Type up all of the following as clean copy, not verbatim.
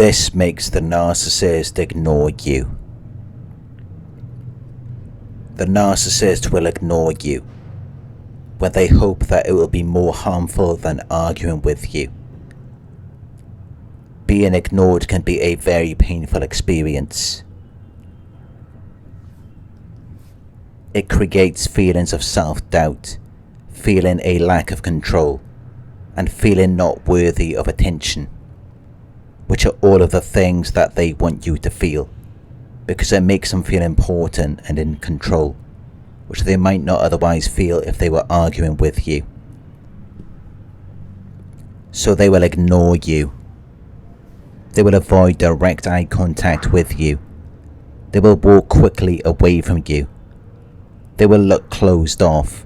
This makes the narcissist ignore you. The narcissist will ignore you when they hope that it will be more harmful than arguing with you. Being ignored can be a very painful experience. It creates feelings of self-doubt, feeling a lack of control, and feeling not worthy of attention, which are all of the things that they want you to feel, because it makes them feel important and in control, which they might not otherwise feel if they were arguing with you. So they will ignore you. They will avoid direct eye contact with you. They will walk quickly away from you. They will look closed off.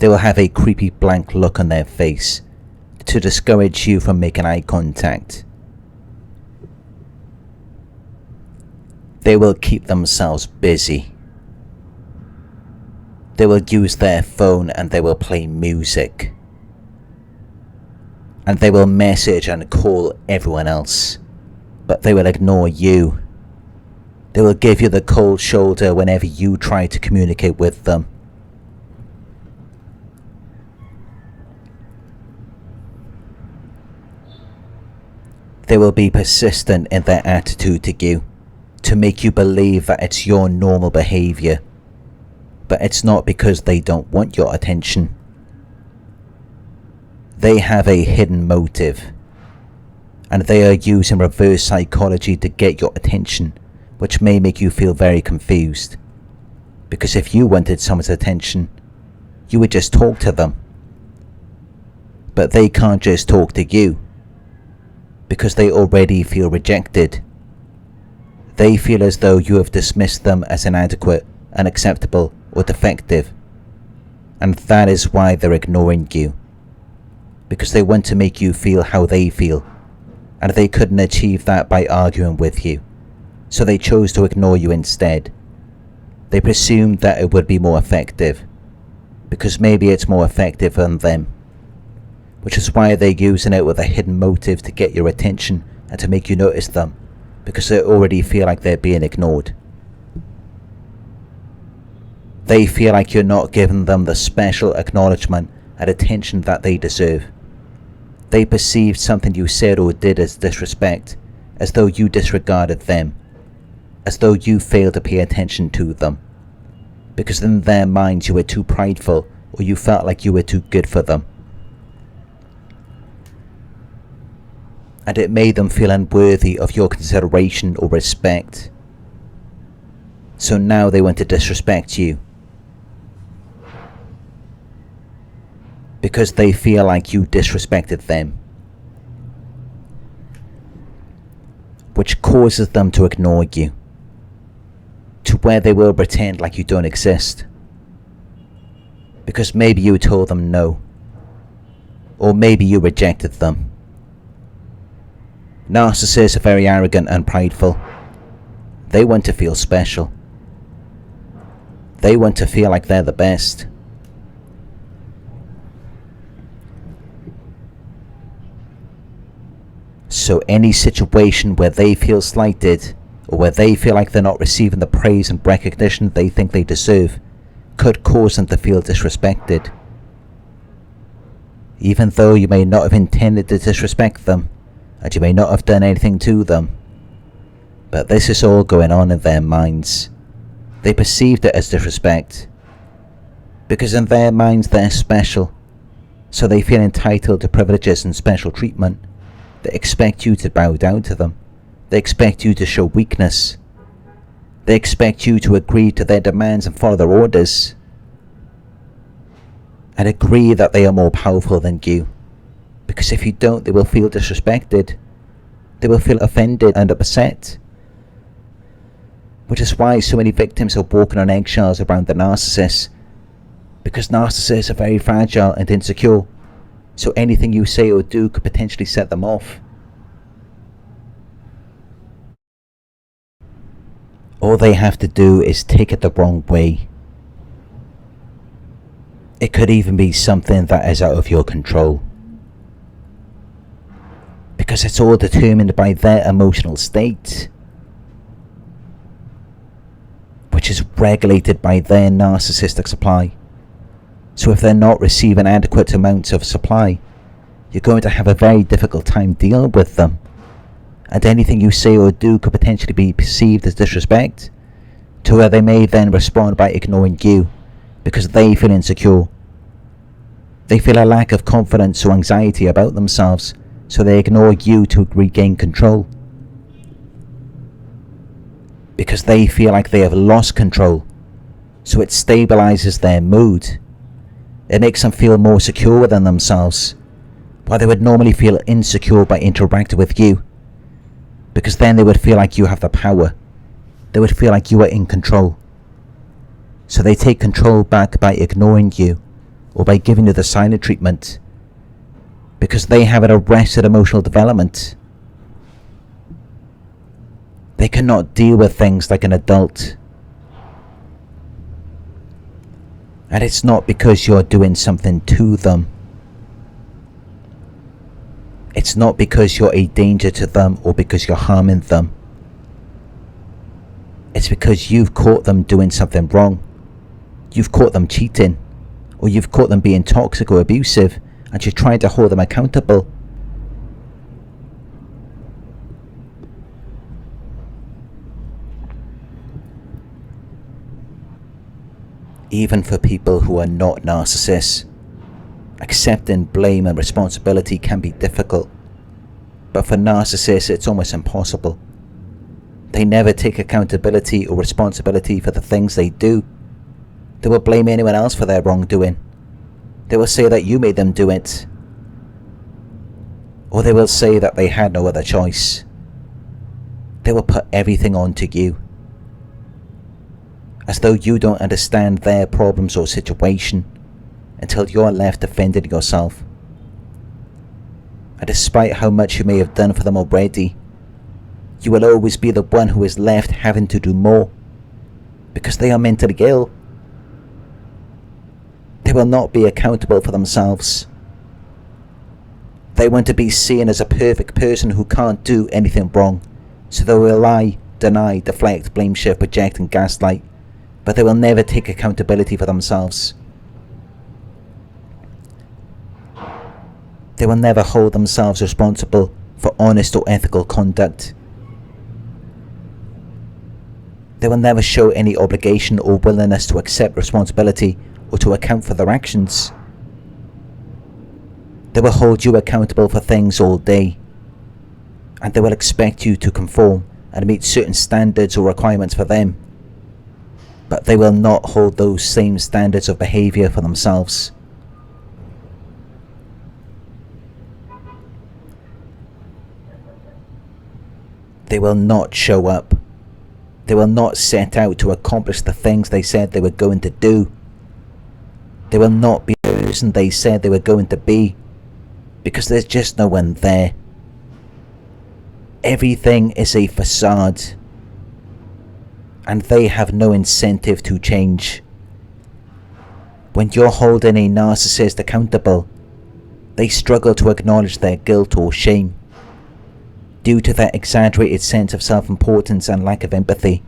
They will have a creepy blank look on their face to discourage you from making eye contact. They will keep themselves busy. They will use their phone and they will play music. And they will message and call everyone else, but they will ignore you. They will give you the cold shoulder whenever you try to communicate with them. They will be persistent in their attitude to you, to make you believe that it's your normal behaviour, but it's not, because they don't want your attention. They have a hidden motive, and they are using reverse psychology to get your attention, which may make you feel very confused, because if you wanted someone's attention, you would just talk to them. But they can't just talk to you, because they already feel rejected. They feel as though you have dismissed them as inadequate, unacceptable, or defective, and that is why they're ignoring you, because they want to make you feel how they feel, and they couldn't achieve that by arguing with you, so they chose to ignore you instead. They presumed that it would be more effective, because maybe it's more effective than them, which is why they're using it with a hidden motive to get your attention and to make you notice them, because they already feel like they're being ignored. They feel like you're not giving them the special acknowledgement and attention that they deserve. They perceived something you said or did as disrespect, as though you disregarded them, as though you failed to pay attention to them, because in their minds you were too prideful, or you felt like you were too good for them. And it made them feel unworthy of your consideration or respect. So now they want to disrespect you, because they feel like you disrespected them, which causes them to ignore you, to where they will pretend like you don't exist, because maybe you told them no, or maybe you rejected them. Narcissists are very arrogant and prideful. They want to feel special. They want to feel like they're the best. So any situation where they feel slighted, or where they feel like they're not receiving the praise and recognition they think they deserve, could cause them to feel disrespected. Even though you may not have intended to disrespect them, and you may not have done anything to them, but this is all going on in their minds. They perceived it as disrespect, because in their minds they're special, so they feel entitled to privileges and special treatment. They expect you to bow down to them. They expect you to show weakness. They expect you to agree to their demands and follow their orders, and agree that they are more powerful than you, because if you don't, they will feel disrespected. They will feel offended and upset, which is why so many victims are walking on eggshells around the narcissist, because narcissists are very fragile and insecure, so anything you say or do could potentially set them off. All they have to do is take it the wrong way. It could even be something that is out of your control, because it's all determined by their emotional state, which is regulated by their narcissistic supply. So if they're not receiving adequate amounts of supply, you're going to have a very difficult time dealing with them, and anything you say or do could potentially be perceived as disrespect, to where they may then respond by ignoring you because they feel insecure. They feel a lack of confidence or anxiety about themselves, so they ignore you to regain control, because they feel like they have lost control, so it stabilizes their mood. It makes them feel more secure within themselves, while they would normally feel insecure by interacting with you, because then they would feel like you have the power. They would feel like you are in control. So they take control back by ignoring you, or by giving you the silent treatment, because they have an arrested emotional development. They cannot deal with things like an adult. And it's not because you're doing something to them. It's not because you're a danger to them or because you're harming them. It's because you've caught them doing something wrong. You've caught them cheating, or you've caught them being toxic or abusive, and you're trying to hold them accountable. Even for people who are not narcissists, accepting blame and responsibility can be difficult. But for narcissists, it's almost impossible. They never take accountability or responsibility for the things they do. They will blame anyone else for their wrongdoing. They will say that you made them do it. Or they will say that they had no other choice. They will put everything onto you, as though you don't understand their problems or situation, until you're left defending yourself. And despite how much you may have done for them already, you will always be the one who is left having to do more, because they are mentally ill. They will not be accountable for themselves. They want to be seen as a perfect person who can't do anything wrong, so they will lie, deny, deflect, blame shift, project and gaslight, but they will never take accountability for themselves. They will never hold themselves responsible for honest or ethical conduct. They will never show any obligation or willingness to accept responsibility or to account for their actions. They will hold you accountable for things all day, and they will expect you to conform and meet certain standards or requirements for them, but they will not hold those same standards of behaviour for themselves. They will not show up. They will not set out to accomplish the things they said they were going to do. They will not be the person they said they were going to be, because there's just no one there. Everything is a facade, and they have no incentive to change. When you're holding a narcissist accountable, they struggle to acknowledge their guilt or shame, due to their exaggerated sense of self-importance and lack of empathy.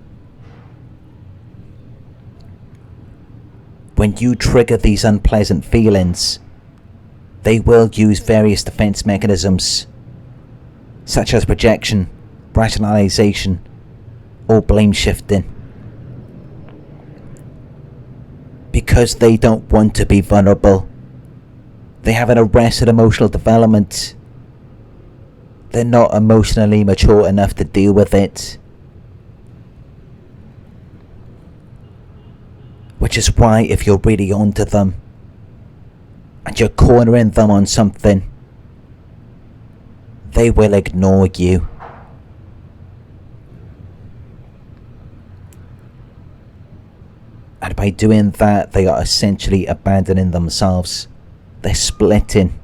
When you trigger these unpleasant feelings, they will use various defense mechanisms, such as projection, rationalization, or blame shifting. Because they don't want to be vulnerable. They have an arrested emotional development. They're not emotionally mature enough to deal with it. Which is why if you're really onto them, and you're cornering them on something, they will ignore you. And by doing that, they are essentially abandoning themselves. They're splitting.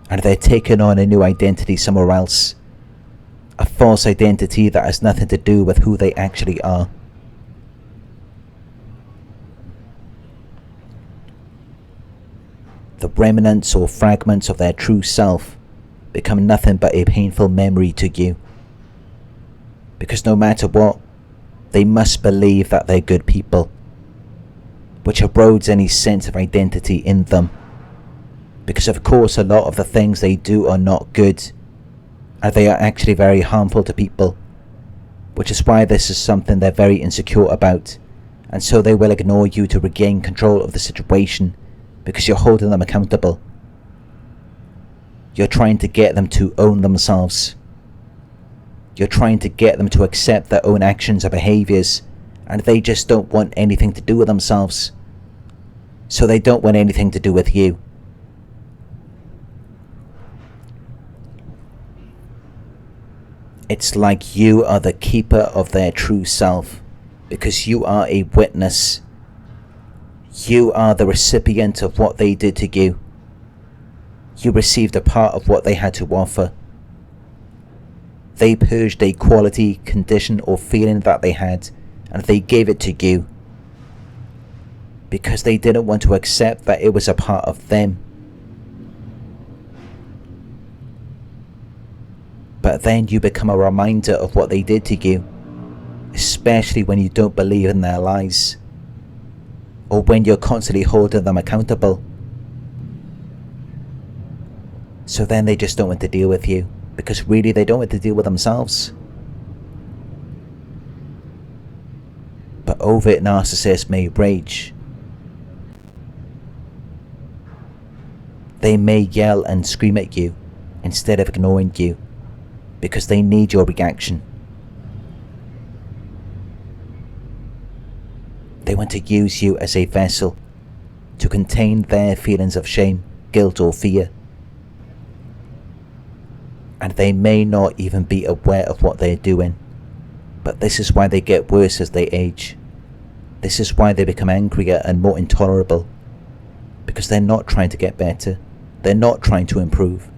And they're taking on a new identity somewhere else. A false identity that has nothing to do with who they actually are. The remnants or fragments of their true self become nothing but a painful memory to you. Because no matter what, they must believe that they're good people, which erodes any sense of identity in them. Because of course a lot of the things they do are not good, and they are actually very harmful to people, which is why this is something they're very insecure about, and so they will ignore you to regain control of the situation, because you're holding them accountable. You're trying to get them to own themselves. You're trying to get them to accept their own actions or behaviours, and they just don't want anything to do with themselves. So they don't want anything to do with you. It's like you are the keeper of their true self, because you are a witness. You are the recipient of what they did to you. You received a part of what they had to offer. They purged a quality, condition or feeling that they had, and they gave it to you because they didn't want to accept that it was a part of them. But then you become a reminder of what they did to you, especially when you don't believe in their lies, or when you're constantly holding them accountable. So then they just don't want to deal with you, because really they don't want to deal with themselves. But overt narcissists may rage. They may yell and scream at you instead of ignoring you, because they need your reaction. They want to use you as a vessel to contain their feelings of shame, guilt or fear. And they may not even be aware of what they're doing. But this is why they get worse as they age. This is why they become angrier and more intolerable. Because they're not trying to get better. They're not trying to improve.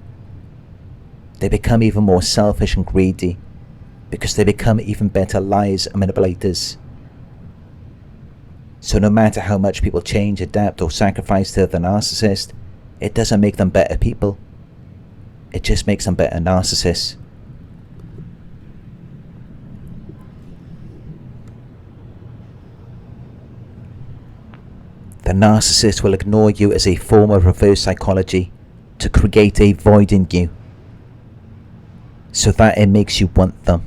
They become even more selfish and greedy, because they become even better liars and manipulators. So no matter how much people change, adapt or sacrifice to the narcissist, it doesn't make them better people. It just makes them better narcissists. The narcissist will ignore you as a form of reverse psychology to create a void in you, so that it makes you want them.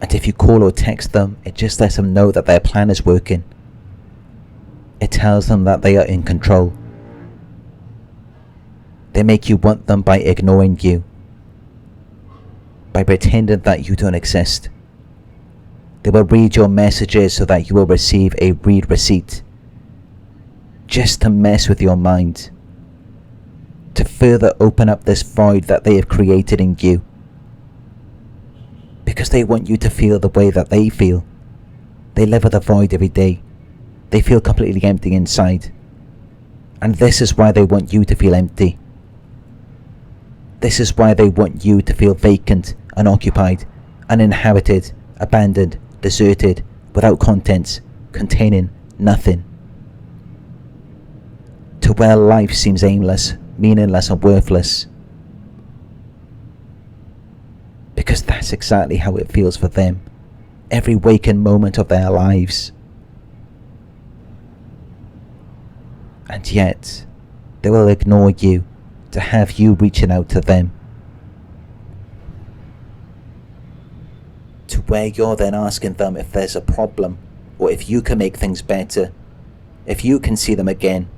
And if you call or text them, it just lets them know that their plan is working. It tells them that they are in control. They make you want them by ignoring you, by pretending that you don't exist. They will read your messages so that you will receive a read receipt, just to mess with your mind, to further open up this void that they have created in you, because they want you to feel the way that they feel. They live with a void every day. They feel completely empty inside, and this is why they want you to feel empty. This is why they want you to feel vacant, unoccupied, uninhabited, abandoned, deserted, without contents, containing nothing. To where life seems aimless, meaningless and worthless. Because that's exactly how it feels for them, every waking moment of their lives. And yet, they will ignore you to have you reaching out to them, to where you're then asking them if there's a problem, or if you can make things better, if you can see them again.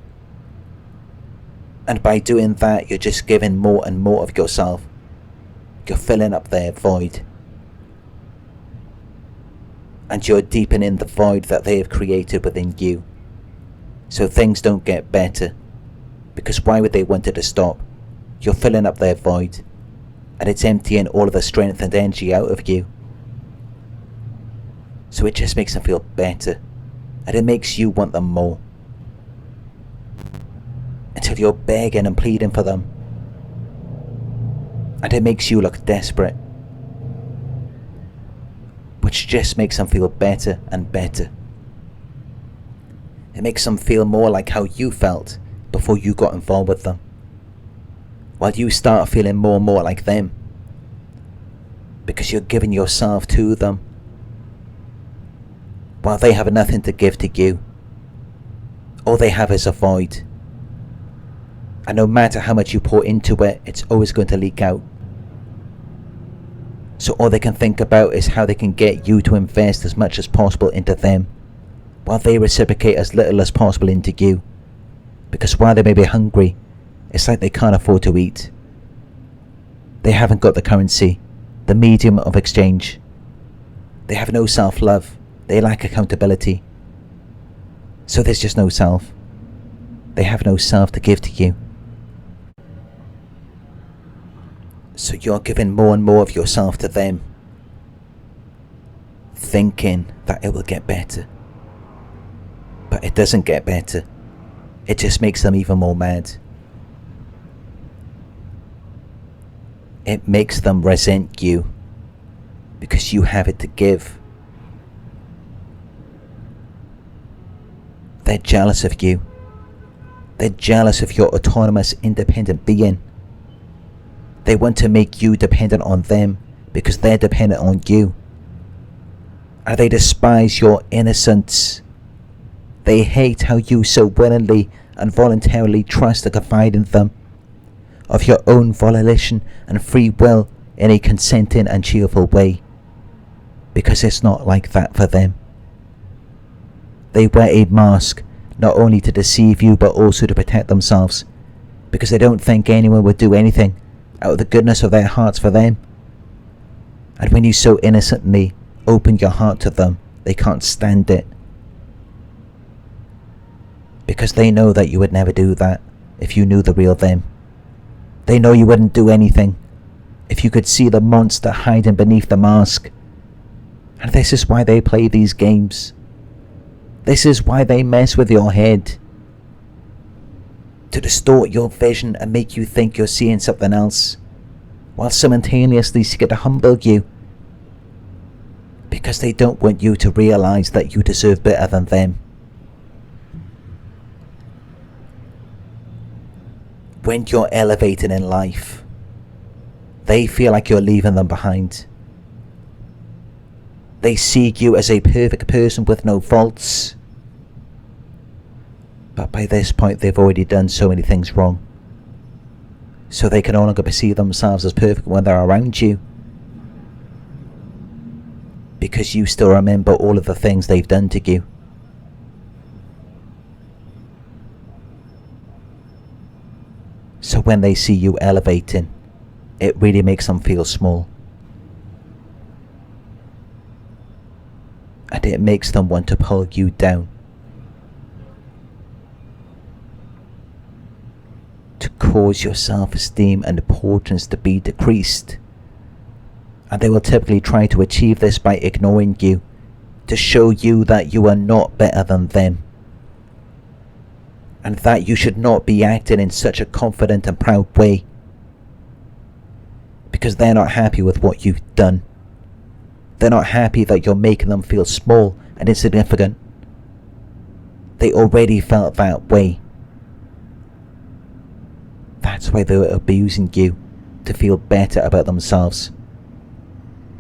And by doing that, you're just giving more and more of yourself. You're filling up their void, and you're deepening the void that they have created within you, so things don't get better. Because why would they want it to stop? You're filling up their void, and it's emptying all of the strength and energy out of you. So it just makes them feel better, and it makes you want them more, until you're begging and pleading for them, and it makes you look desperate, which just makes them feel better and better. It makes them feel more like how you felt before you got involved with them. while you start feeling more and more like them, because you're giving yourself to them while they have nothing to give to you. All they have is a void, and no matter how much you pour into it, it's always going to leak out. So all they can think about is how they can get you to invest as much as possible into them, while they reciprocate as little as possible into you. Because while they may be hungry, it's like they can't afford to eat. They haven't got the currency, the medium of exchange. They have no self-love. They lack accountability. So there's just no self. They have no self to give to you. So you're giving more and more of yourself to them, thinking that it will get better. But it doesn't get better. It just makes them even more mad. It makes them resent you because you have it to give. They're jealous of you. They're jealous of your autonomous, independent being. They want to make you dependent on them because they're dependent on you. And they despise your innocence. They hate how you so willingly and voluntarily trust and confide in them, of your own volition and free will, in a consenting and cheerful way, because it's not like that for them. They wear a mask not only to deceive you but also to protect themselves, because they don't think anyone would do anything out of the goodness of their hearts for them. And when you so innocently open your heart to them, they can't stand it, because they know that you would never do that if you knew the real them. They know you wouldn't do anything if you could see the monster hiding beneath the mask. And this is why they play these games. This is why they mess with your head, to distort your vision and make you think you're seeing something else, while simultaneously seeking to humble you, because they don't want you to realize that you deserve better than them. When you're elevating in life, they feel like you're leaving them behind. They see you as a perfect person with no faults. But by this point, they've already done so many things wrong. So they can no longer perceive themselves as perfect when they're around you, because you still remember all of the things they've done to you. So when they see you elevating, it really makes them feel small. And it makes them want to pull you down, to cause your self-esteem and importance to be decreased. And they will typically try to achieve this by ignoring you, to show you that you are not better than them, and that you should not be acting in such a confident and proud way, because they're not happy with what you've done. They're not happy that you're making them feel small and insignificant. They already felt that way. That's why they were abusing you, to feel better about themselves,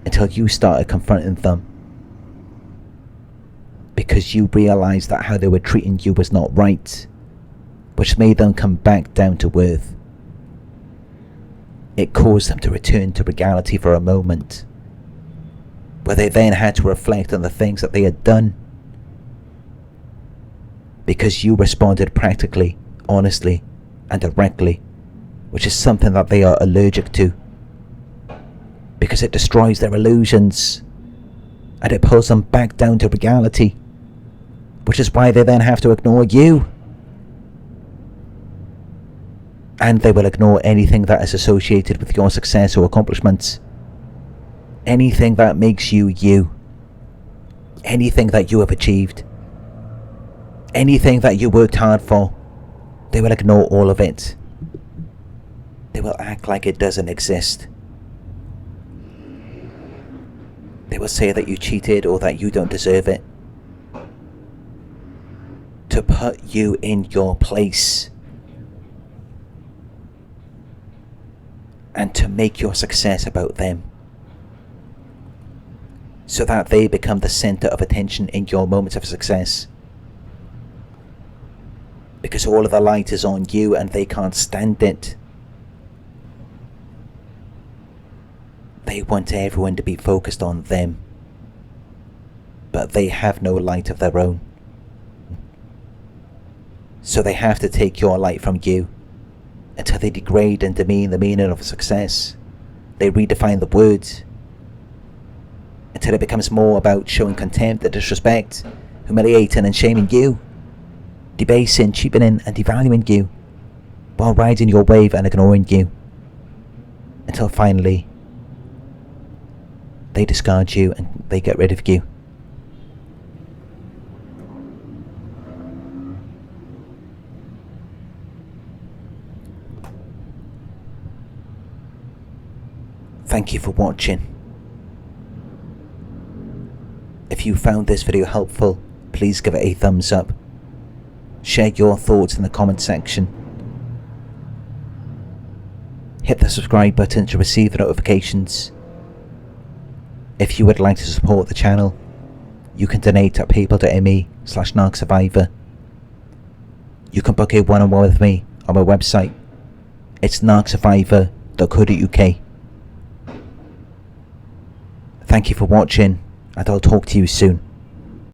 until you started confronting them, because you realized that how they were treating you was not right, which made them come back down to earth. It caused them to return to reality for a moment, where they then had to reflect on the things that they had done, because you responded practically, honestly, and directly, which is something that they are allergic to, because it destroys their illusions, and it pulls them back down to reality, which is why they then have to ignore you. And they will ignore anything that is associated with your success or accomplishments. Anything that makes you you. Anything that you have achieved. Anything that you worked hard for. They will ignore all of it. They will act like it doesn't exist. They will say that you cheated or that you don't deserve it, to put you in your place. and to make your success about them, so that they become the center of attention in your moments of success. Because all of the light is on you and they can't stand it. They want everyone to be focused on them, but they have no light of their own. So they have to take your light from you until they degrade and demean the meaning of success. They redefine the words until it becomes more about showing contempt and disrespect, humiliating and shaming you, debasing, cheapening and devaluing you, while riding your wave and ignoring you, until finally they discard you and they get rid of you. Thank you for watching. If you found this video helpful, please give it a thumbs up. Share your thoughts in the comment section. Hit the subscribe button to receive the notifications. If you would like to support the channel, you can donate at paypal.me/Narc Survivor. You can book a one-on-one with me on my website. It's narcsurvivor.co.uk. Thank you for watching, and I'll talk to you soon.